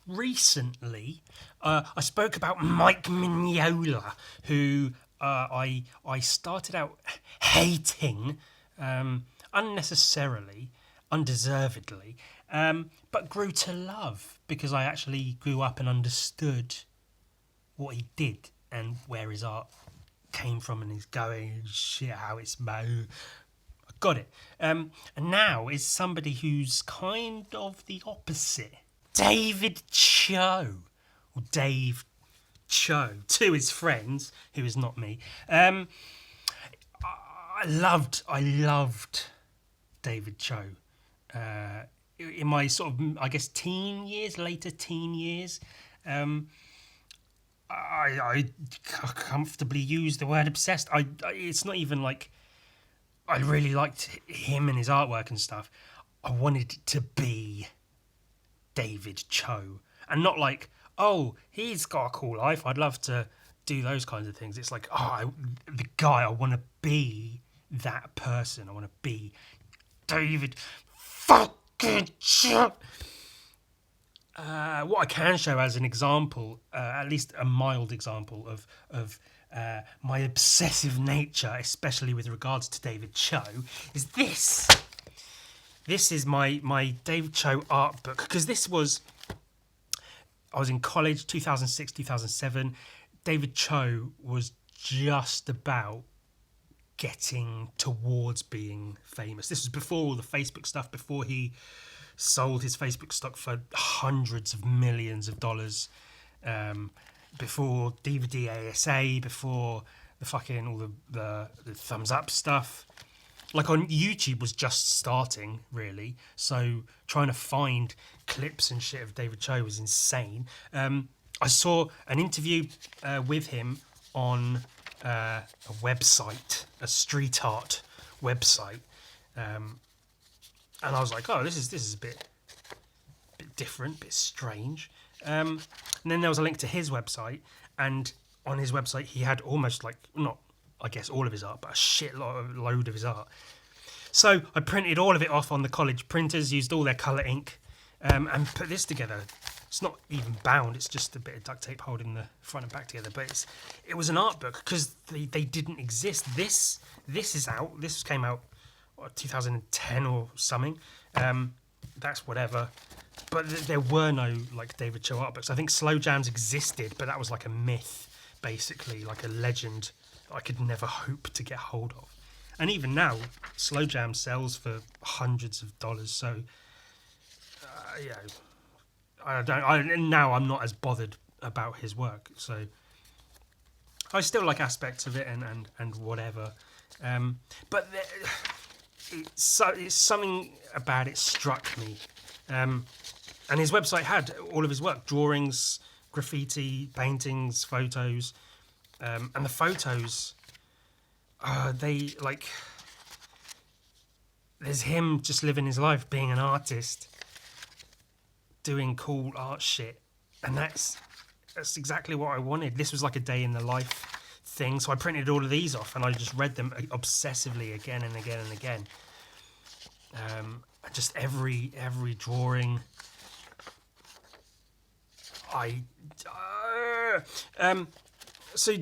recently, I spoke about Mike Mignola, who I started out hating unnecessarily, undeservedly, but grew to love because I actually grew up and understood what he did and where his art came from and is going and shit, how it's made. I got it. And now is somebody who's kind of the opposite. David Choe, or Dave Choe, to his friends, who is not me. I loved David Choe. In my sort of, I guess, later teen years, I comfortably use the word obsessed. It's not even like I really liked him and his artwork and stuff. I wanted to be David Choe, and not like, oh, he's got a cool life, I'd love to do those kinds of things. It's like, the guy, I want to be that person. I want to be David fucking Choe. What I can show as an example, at least a mild example of my obsessive nature, especially with regards to David Choe, is this. This is my David Choe art book, because I was in college, 2006, 2007. David Choe was just about getting towards being famous. This was before all the Facebook stuff, before he sold his Facebook stock for hundreds of millions of dollars, before DVD ASA, before the fucking all the thumbs up stuff. Like, on YouTube was just starting, really, so trying to find clips and shit of David Choe was insane. I saw an interview with him on a website, a street art website, and I was like, oh, this is a bit different, a bit strange. And then there was a link to his website, and on his website he had almost like, not, I guess, all of his art, but a load of his art. So I printed all of it off on the college printers, used all their colour ink, and put this together. It's not even bound, it's just a bit of duct tape holding the front and back together, but it was an art book because they didn't exist. This is out. This came out 2010 or something. That's whatever. But there were no like David Choe art books. I think Slow Jams existed, but that was like a myth, basically, like a legend that I could never hope to get hold of. And even now, Slow Jam sells for hundreds of dollars. So, now I'm not as bothered about his work. So I still like aspects of it and whatever. But it's something about it struck me. And his website had all of his work, drawings, graffiti, paintings, photos. And the photos, there's him just living his life, being an artist, doing cool art shit. And that's exactly what I wanted. This was like a day in the life thing. So I printed all of these off and I just read them obsessively again and again and again. Just every drawing. So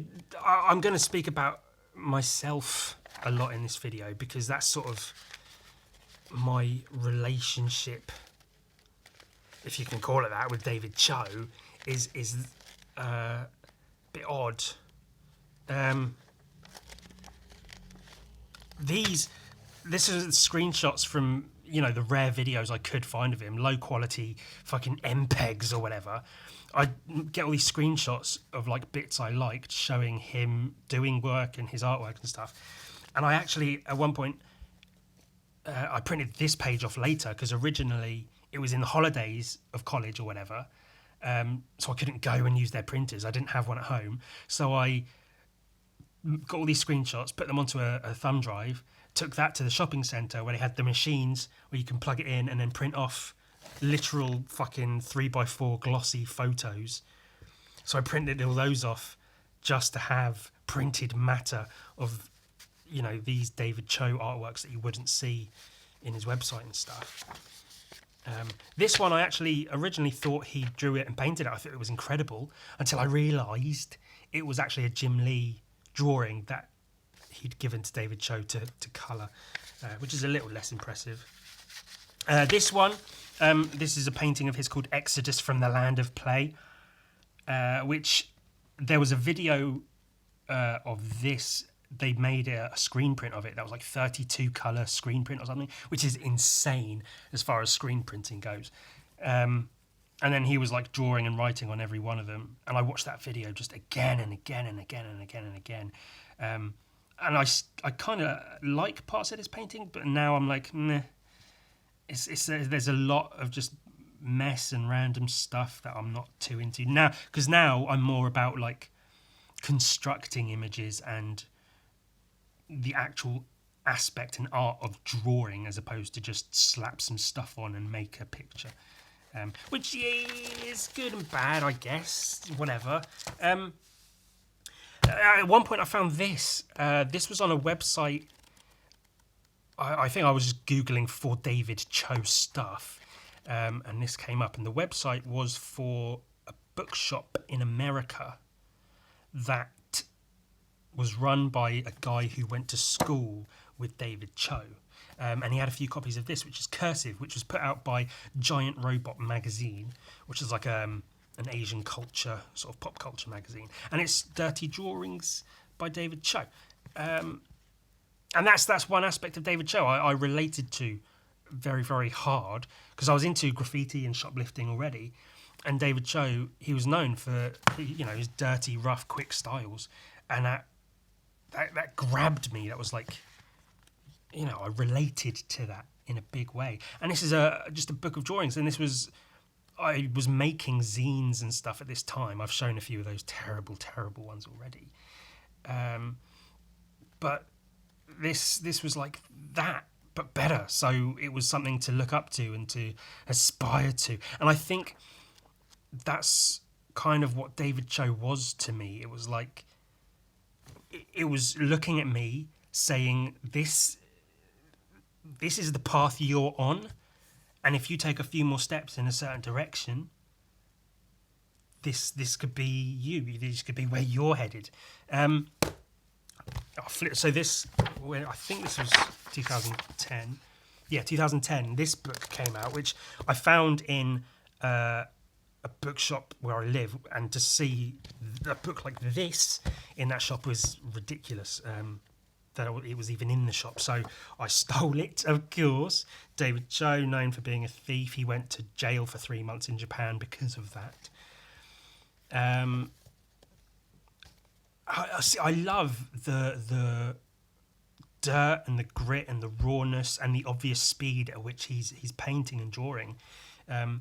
I'm going to speak about myself a lot in this video because that's sort of my relationship, if you can call it that, with David Choe is a bit odd. This is screenshots from, the rare videos I could find of him, low quality fucking MPEGs or whatever. I get all these screenshots of like bits I liked showing him doing work and his artwork and stuff. And I actually, at one point, I printed this page off later because originally it was in the holidays of college or whatever. So I couldn't go and use their printers. I didn't have one at home. So I got all these screenshots, put them onto a thumb drive, took that to the shopping centre where they had the machines where you can plug it in and then print off literal fucking 3x4 glossy photos. So I printed all those off just to have printed matter of, these David Choe artworks that you wouldn't see in his website and stuff. This one I actually originally thought he drew it and painted it. I thought it was incredible until I realised it was actually a Jim Lee drawing that he'd given to David Choe to colour, which is a little less impressive. This one, this is a painting of his called Exodus from the Land of Play, which there was a video of this. They made a screen print of it that was like 32 colour screen print or something, which is insane as far as screen printing goes. And then he was like drawing and writing on every one of them. And I watched that video just again and again and again and again and again. And I kind of like parts of this painting, but now I'm like, meh. There's a lot of just mess and random stuff that I'm not too into now, because now I'm more about like constructing images and the actual aspect and art of drawing, as opposed to just slap some stuff on and make a picture, which is good and bad, I guess. Whatever. At one point, I found this. This was on a website. I think I was just googling for David Choe stuff, and this came up. And the website was for a bookshop in America that was run by a guy who went to school with David Choe. And he had a few copies of this, which is Cursive, which was put out by Giant Robot magazine, which is like an Asian culture, sort of pop culture magazine. And it's dirty drawings by David Choe. And that's one aspect of David Choe I related to very, very hard, because I was into graffiti and shoplifting already. And David Choe, he was known for, his dirty, rough, quick styles. And that grabbed me. That was like, I related to that in a big way. And this is just a book of drawings. And I was making zines and stuff at this time. I've shown a few of those terrible, terrible ones already. But this was like that, but better. So it was something to look up to and to aspire to. And I think that's kind of what David Choe was to me. It was like, it was looking at me saying, this is the path you're on, and if you take a few more steps in a certain direction, this could be you. This could be where you're headed. So this, I think this was 2010. Yeah, 2010. This book came out, which I found in a bookshop where I live, and to see a book like this in that shop was ridiculous. That it was even in the shop, so I stole it. Of course, David Choe, known for being a thief, he went to jail for 3 months in Japan because of that. I love the dirt and the grit and the rawness and the obvious speed at which he's painting and drawing. And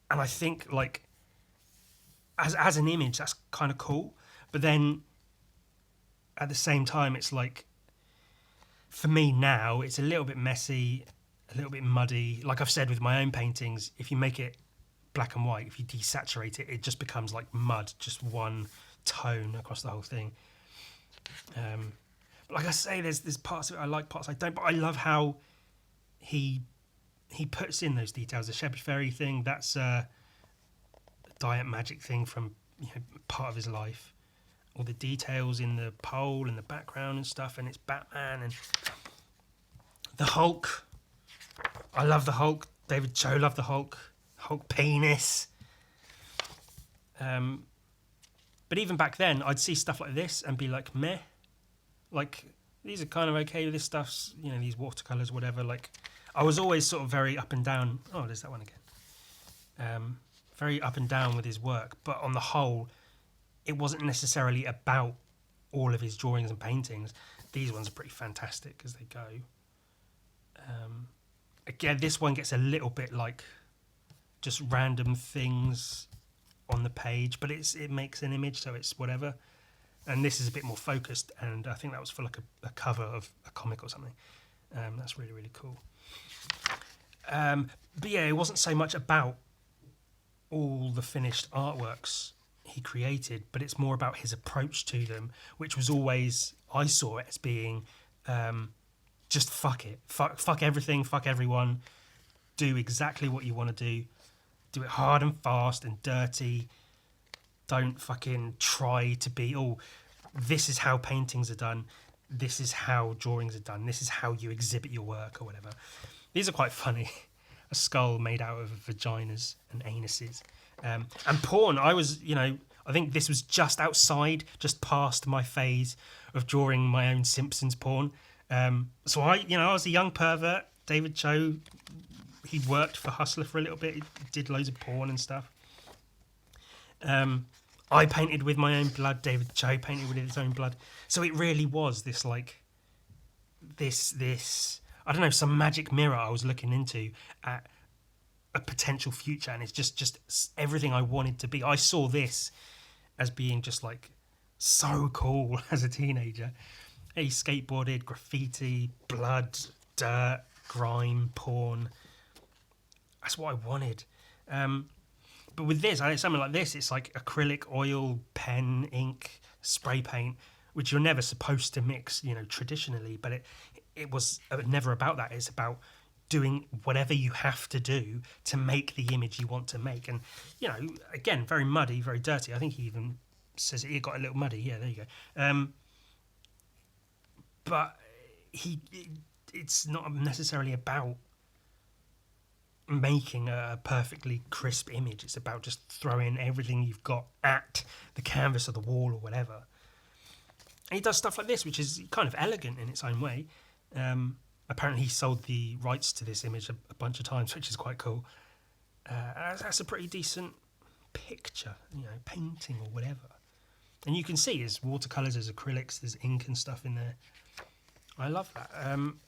I think, like, as an image, that's kind of cool. But then, at the same time, it's like, for me now, it's a little bit messy, a little bit muddy. Like I've said with my own paintings, if you make it black and white, if you desaturate it, it just becomes like mud, just one tone across the whole thing. But like I say, there's parts of it I like, parts I don't. But I love how he puts in those details. The Shepherd Fairy thing, that's a diet magic thing from part of his life. All the details in the pole and the background and stuff, and it's Batman and the Hulk. I love the Hulk. David Choe loved the Hulk. Hulk penis. But even back then, I'd see stuff like this and be like, meh. Like, these are kind of okay. This stuff's, these watercolours, whatever. Like, I was always sort of very up and down. Oh, there's that one again. Very up and down with his work. But on the whole, it wasn't necessarily about all of his drawings and paintings. These ones are pretty fantastic as they go. Again, this one gets a little bit like just random things on the page, but it makes an image, so it's whatever. And this is a bit more focused, and I think that was for like a cover of a comic or something. That's really, really cool. But yeah, it wasn't so much about all the finished artworks he created, but it's more about his approach to them, which was always, I saw it as being just fuck it, fuck everything, fuck everyone, do exactly what you want to do. Do it hard and fast and dirty. Don't fucking try to be, oh, this is how paintings are done. This is how drawings are done. This is how you exhibit your work or whatever. These are quite funny. A skull made out of vaginas and anuses. And porn, I think this was just outside, just past my phase of drawing my own Simpsons porn. So I was a young pervert. David Choe, he worked for Hustler for a little bit. He did loads of porn and stuff. I painted with my own blood. David Choe painted with his own blood. So it really was this I don't know, some magic mirror I was looking into at a potential future, and it's just everything I wanted to be. I saw this as being just like so cool as a teenager. He skateboarded, graffiti, blood, dirt, grime, porn. That's what I wanted. But with this, something like this, it's like acrylic, oil, pen, ink, spray paint, which you're never supposed to mix, traditionally. But it was never about that. It's about doing whatever you have to do to make the image you want to make. And, again, very muddy, very dirty. I think he even says it got a little muddy. Yeah, there you go. But it's not necessarily about making a perfectly crisp image. It's about just throwing everything you've got at the canvas or the wall or whatever. And he does stuff like this, which is kind of elegant in its own way. Apparently he sold the rights to this image a bunch of times, which is quite cool. That's a pretty decent picture, painting or whatever. And you can see there's watercolours, there's acrylics, there's ink and stuff in there. I love that.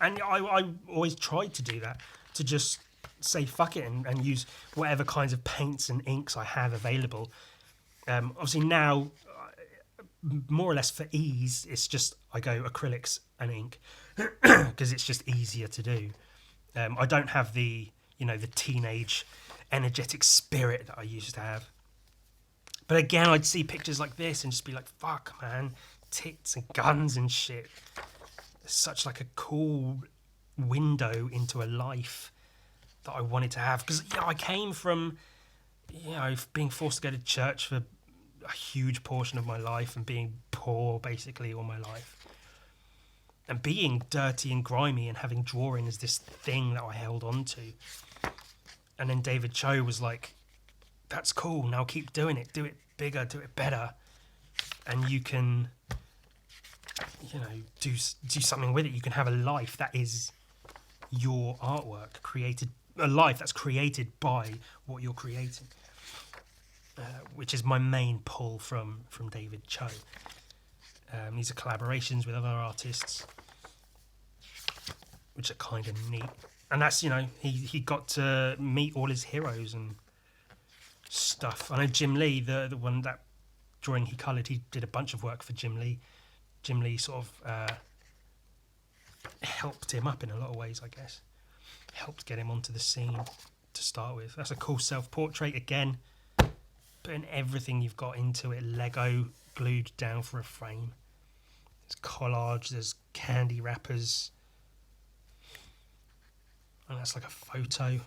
And I always tried to do that, to just say fuck it and use whatever kinds of paints and inks I have available. Obviously now, more or less for ease, it's just I go acrylics and ink because it's just easier to do. I don't have the teenage energetic spirit that I used to have. But again, I'd see pictures like this and just be like, fuck, man, tits and guns and shit. It's such like a cool window into a life that I wanted to have. Because, I came from, being forced to go to church for a huge portion of my life and being poor basically all my life. And being dirty and grimy and having drawing as this thing that I held on to. And then David Choe was like, that's cool, now keep doing it. Do it bigger, do it better. And you can, do something with it. You can have a life that is your artwork, a life that's created by what you're creating. Which is my main pull from David Choe. These are collaborations with other artists, which are kind of neat. And that's, he got to meet all his heroes and stuff. I know Jim Lee, the one, that drawing he coloured, he did a bunch of work for Jim Lee. Jim Lee sort of helped him up in a lot of ways, I guess. Helped get him onto the scene to start with. That's a cool self-portrait again. Putting everything you've got into it, Lego glued down for a frame. There's collage, there's candy wrappers. And that's like a photo.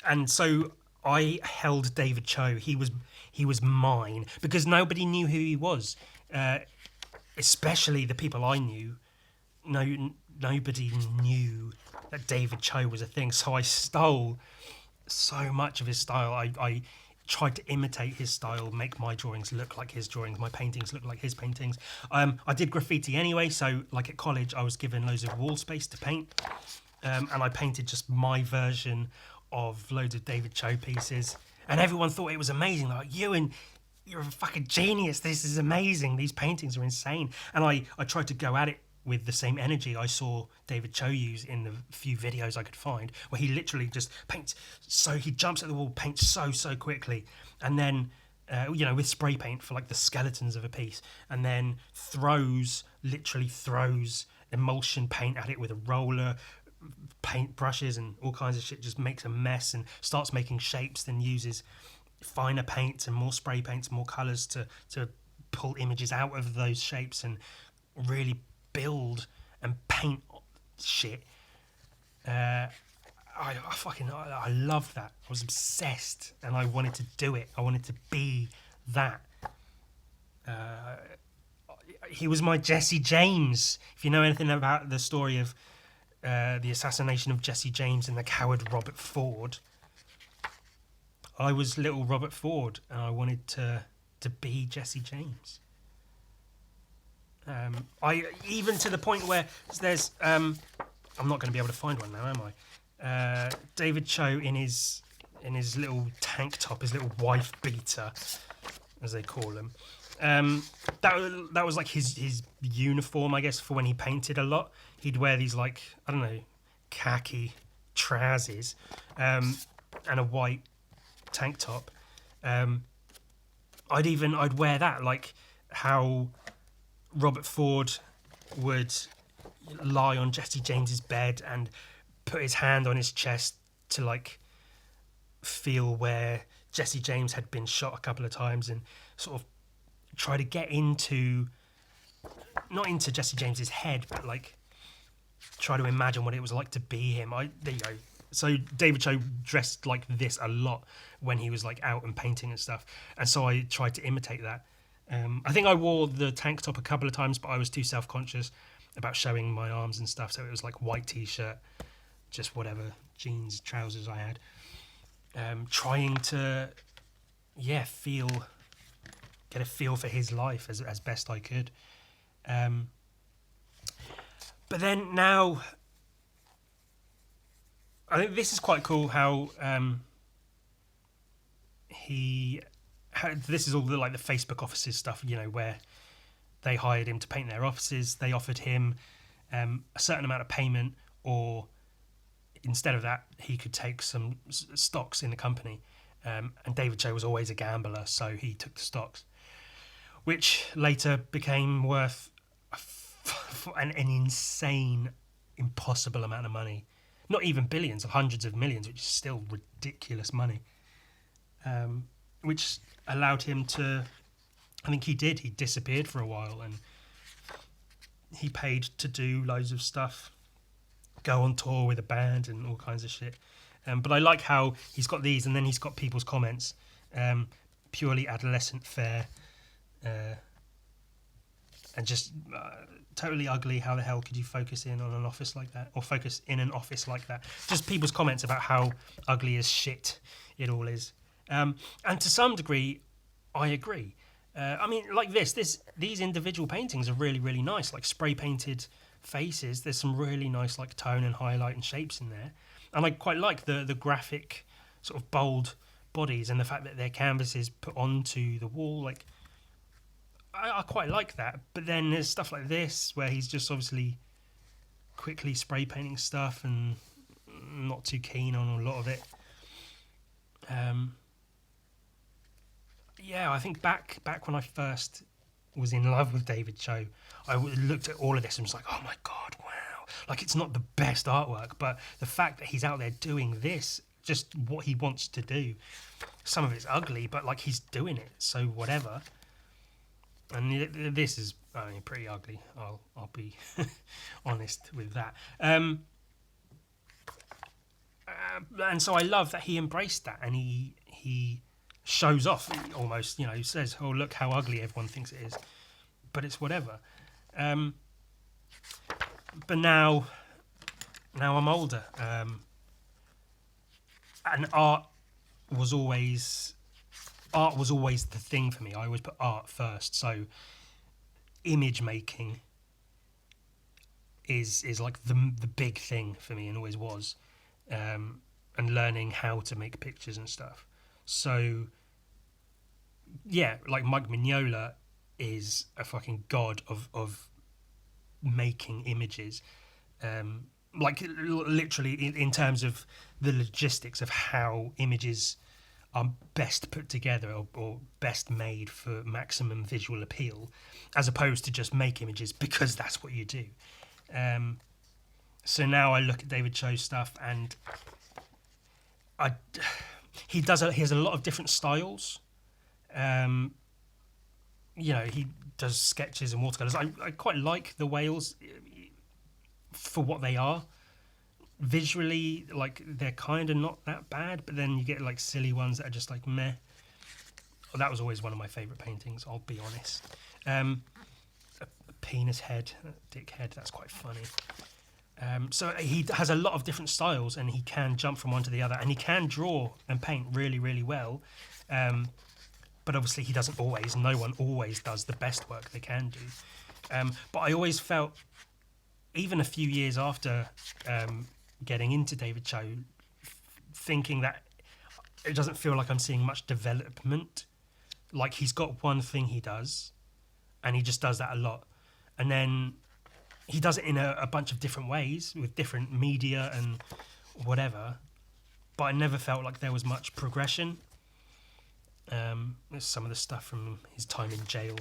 And so I held David Choe. He was mine because nobody knew who he was, especially the people I knew. Nobody knew that David Choe was a thing. So I stole so much of his style. I tried to imitate his style, make my drawings look like his drawings, my paintings look like his paintings. I did graffiti anyway, so like at college, I was given loads of wall space to paint, and I painted just my version of loads of David Choe pieces, and everyone thought it was amazing. Like, Ewan, you're a fucking genius. This is amazing. These paintings are insane. And I tried to go at it with the same energy I saw David Choe use in the few videos I could find, where he literally just paints. So he jumps at the wall, paints so quickly, and then with spray paint for like the skeletons of a piece, and then literally throws emulsion paint at it with a roller, paint brushes and all kinds of shit, just makes a mess and starts making shapes, then uses finer paints and more spray paints, more colours to pull images out of those shapes and really build and paint shit. I loved that. I was obsessed, and I wanted to do it. I wanted to be that. He was my Jesse James. If you know anything about the story of the assassination of Jesse James and the coward Robert Ford, I was little Robert Ford, and I wanted to be Jesse James. I even to the point where there's I'm not going to be able to find one now, am I? David Choe in his little tank top, his little wife beater, as they call him. That was like his uniform, I guess, for when he painted a lot. He'd wear these, like, I don't know, khaki trousers, and a white tank top. I'd wear that, like how Robert Ford would lie on Jesse James's bed and put his hand on his chest to, like, feel where Jesse James had been shot a couple of times, and sort of try to get not into Jesse James's head, but like try to imagine what it was like to be him. There you go. So David Choe dressed like this a lot when he was like out and painting and stuff, and so I tried to imitate that. I think I wore the tank top a couple of times, but I was too self-conscious about showing my arms and stuff, so it was like white t-shirt, just whatever jeans, trousers I had. Trying to get a feel for his life as best I could. But then now, I think this is quite cool how this is all the Facebook offices stuff, you know, where they hired him to paint their offices. They offered him a certain amount of payment, or instead of that, he could take some stocks in the company. And David Choe was always a gambler, so he took the stocks, which later became worth an insane, impossible amount of money. Not even billions, of hundreds of millions, which is still ridiculous money. Which allowed him to, I think he disappeared for a while, and he paid to do loads of stuff, go on tour with a band and all kinds of shit. But I like how he's got these, and then he's got people's comments. Purely adolescent fare, and just totally ugly. How the hell could you focus in on an office like that, or focus in an office like that? Just people's comments about how ugly as shit it all is. And to some degree, I agree. I mean, like these individual paintings are really, really nice, like spray painted faces. There's some really nice like tone and highlight and shapes in there, and I quite like the graphic sort of bold bodies and the fact that they're canvases put onto the wall. Like I quite like that. But then there's stuff like this where he's just obviously quickly spray painting stuff and not too keen on a lot of it. Yeah, I think back when I first was in love with David Choe, I looked at all of this and was like, oh my God, wow. Like, it's not the best artwork, but the fact that he's out there doing this, just what he wants to do, some of it's ugly, but like he's doing it, so whatever. And this is pretty ugly. I'll be honest with that. And so I love that he embraced that, and he shows off almost, you know, he says, oh, look how ugly everyone thinks it is, but it's whatever. But now I'm older, and art was always the thing for me. I always put art first, so image making is like the big thing for me, and always was, and learning how to make pictures and stuff. So, yeah, like Mike Mignola is a fucking god of making images. Like literally in terms of the logistics of how images are best put together or best made for maximum visual appeal, as opposed to just make images because that's what you do. So now I look at David Choe's stuff, and he has a lot of different styles, he does sketches and watercolors. I quite like the whales for what they are. Visually, like, they're kind of not that bad, but then you get like silly ones that are just like meh. Well, that was always one of my favourite paintings, I'll be honest. A penis head, a dick head, that's quite funny. So he has a lot of different styles, and he can jump from one to the other, and he can draw and paint really, really well. But obviously he doesn't always. No one always does the best work they can do. But I always felt, even a few years after getting into David Choe, thinking that it doesn't feel like I'm seeing much development. Like, he's got one thing he does, and he just does that a lot. And then he does it in a bunch of different ways with different media and whatever. But I never felt like there was much progression. There's some of the stuff from his time in jail.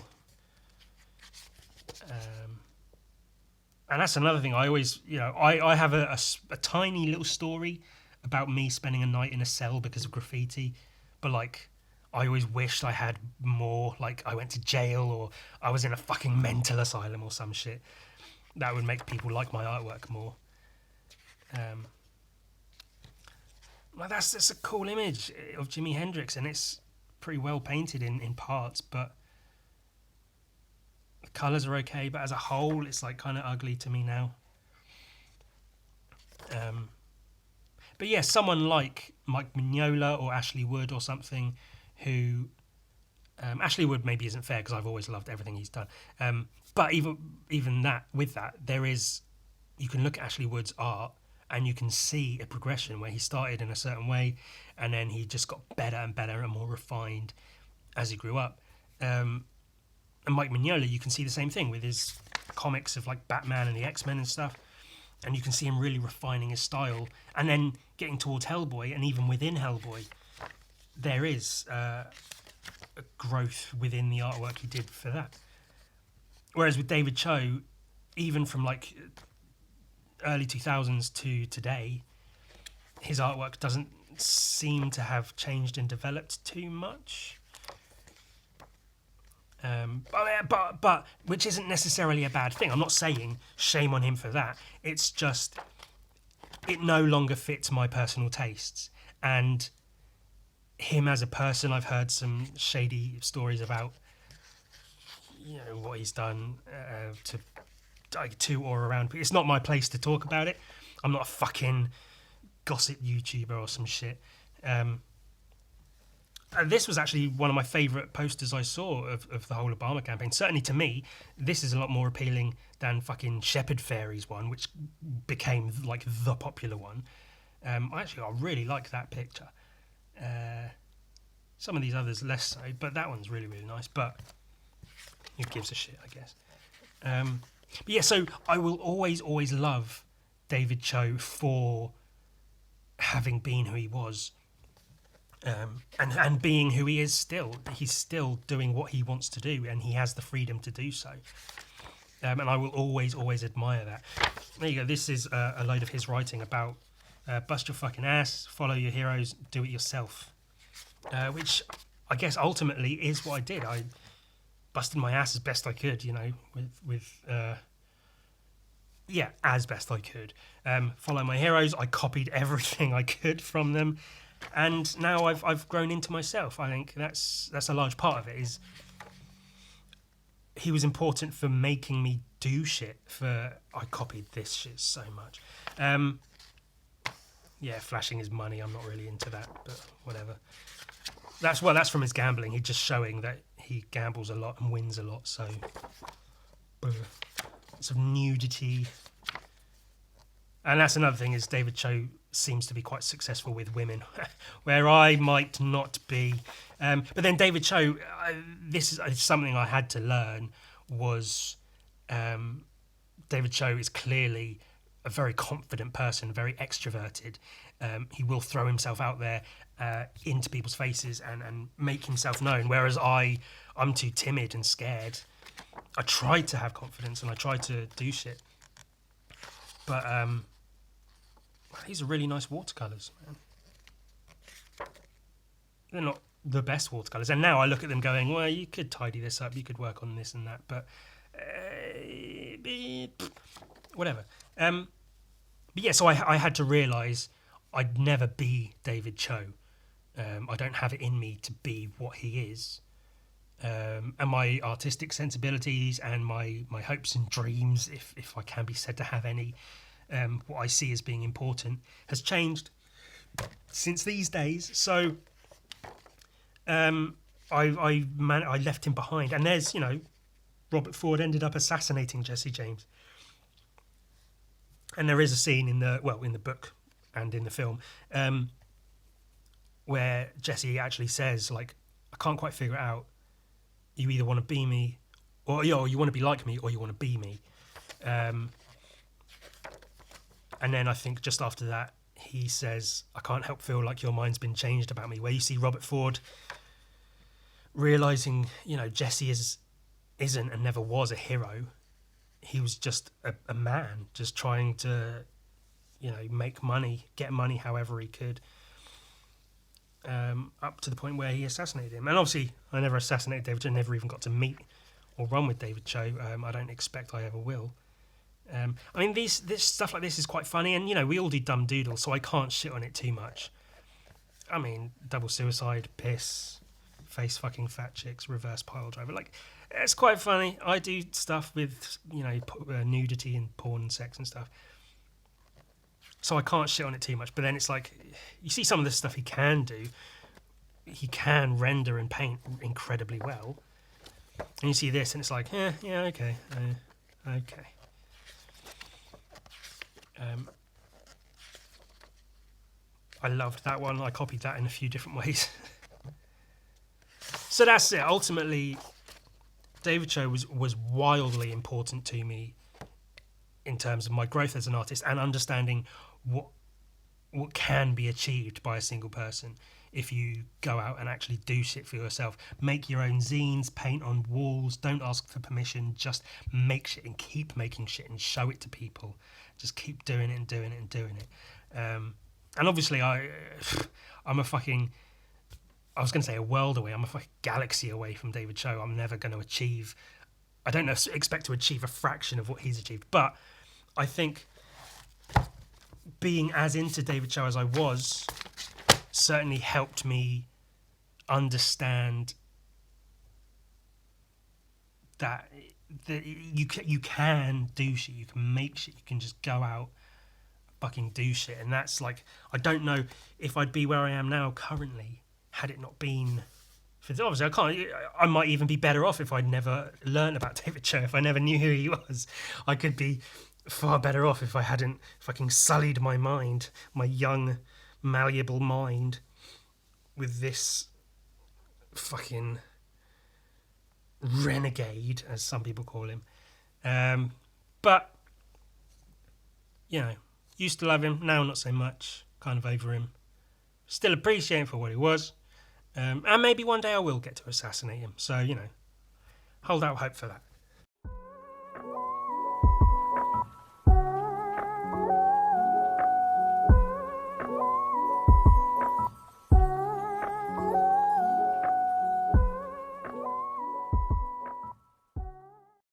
And that's another thing. I always, I have a tiny little story about me spending a night in a cell because of graffiti. But, like, I always wished I had more. Like, I went to jail, or I was in a fucking mental asylum or some shit. That would make people like my artwork more. Well, that's a cool image of Jimi Hendrix, and it's pretty well painted in parts, but the colours are okay, but as a whole it's like kind of ugly to me now. But yeah, someone like Mike Mignola or Ashley Wood or something, who Ashley Wood maybe isn't fair because I've always loved everything he's done, but even that, with that, there is, you can look at Ashley Wood's art and you can see a progression where he started in a certain way and then he just got better and better and more refined as he grew up. And Mike Mignola, you can see the same thing with his comics of like Batman and the X-Men and stuff, and you can see him really refining his style, and then getting towards Hellboy, and even within Hellboy there is a growth within the artwork he did for that. Whereas with David Choe, even from like early 2000s to today, his artwork doesn't seem to have changed and developed too much. But which isn't necessarily a bad thing. I'm not saying shame on him for that. It's just, it no longer fits my personal tastes. And him as a person, I've heard some shady stories about, what he's done to or around. It's not my place to talk about it. I'm not a fucking gossip YouTuber or some shit. And this was actually one of my favourite posters I saw of the whole Obama campaign. Certainly to me, this is a lot more appealing than fucking Shepherd Fairies one, which became like the popular one. I really like that picture. Some of these others less so, but that one's really, really nice. But who gives a shit, I guess. But yeah, so I will always, always love David Choe for having been who he was. And being who he is still. He's still doing what he wants to do, and he has the freedom to do so. And I will always, always admire that. There you go. This is a load of his writing about bust your fucking ass, follow your heroes, do it yourself. Which I guess ultimately is what I did. I busted my ass as best I could, as best I could. Follow my heroes. I copied everything I could from them. And now I've grown into myself. I think that's a large part of it. Is he was important for making me do shit. I copied this shit so much. Flashing his money. I'm not really into that, but whatever. That's from his gambling. He's just showing that he gambles a lot and wins a lot. So, lots of nudity. And that's another thing, is David Choe seems to be quite successful with women, where I might not be. But then David Choe, this is something I had to learn, was David Choe is clearly a very confident person, very extroverted. He will throw himself out there into people's faces and make himself known, whereas I'm too timid and scared. I try to have confidence and I try to do shit. But these are really nice watercolours, man. They're not the best watercolors. And now I look at them going, well, you could tidy this up, you could work on this and that, but whatever. But yeah, so I had to realise I'd never be David Choe. I don't have it in me to be what he is. And my artistic sensibilities and my hopes and dreams, if I can be said to have any, what I see as being important, has changed since these days. So I left him behind. And there's, Robert Ford ended up assassinating Jesse James. And there is a scene in the book and in the film where Jesse actually says, like, I can't quite figure it out. You either want to be me, or you want to be like me, or you want to be me. And then I think just after that, he says, I can't help feel like your mind's been changed about me, where you see Robert Ford realising, Jesse isn't and never was a hero. He was just a man, just trying to, make money, get money however he could, up to the point where he assassinated him. And obviously, I never assassinated David Choe, never even got to meet or run with David Choe. I don't expect I ever will. I mean, this stuff like this is quite funny, and, we all do dumb doodles, so I can't shit on it too much. I mean, double suicide, piss, face fucking fat chicks, reverse pile driver. Like, it's quite funny. I do stuff with, nudity and porn and sex and stuff. So I can't shit on it too much. But then it's like, you see some of the stuff he can do. He can render and paint incredibly well. And you see this and it's like, yeah, okay. Okay. I loved that one. I copied that in a few different ways. So that's it. Ultimately, David Choe was wildly important to me in terms of my growth as an artist and understanding what can be achieved by a single person if you go out and actually do shit for yourself. Make your own zines, paint on walls, don't ask for permission, just make shit and keep making shit and show it to people. Just keep doing it and doing it and doing it. And obviously I'm a fucking... I was going to say a world away. I'm a fucking galaxy away from David Choe. I'm never going to achieve... I don't expect to achieve a fraction of what he's achieved. But I think being as into David Choe as I was certainly helped me understand that you can do shit. You can make shit. You can just go out, fucking do shit. And that's like... I don't know if I'd be where I am now currently had it not been for this. Obviously I might even be better off if I'd never learned about David Choe, if I never knew who he was. I could be far better off if I hadn't fucking sullied my mind, my young malleable mind, with this fucking renegade, as some people call him. But used to love him, now not so much, kind of over him. Still appreciate him for what he was. And maybe one day I will get to assassinate him. So, hold out hope for that.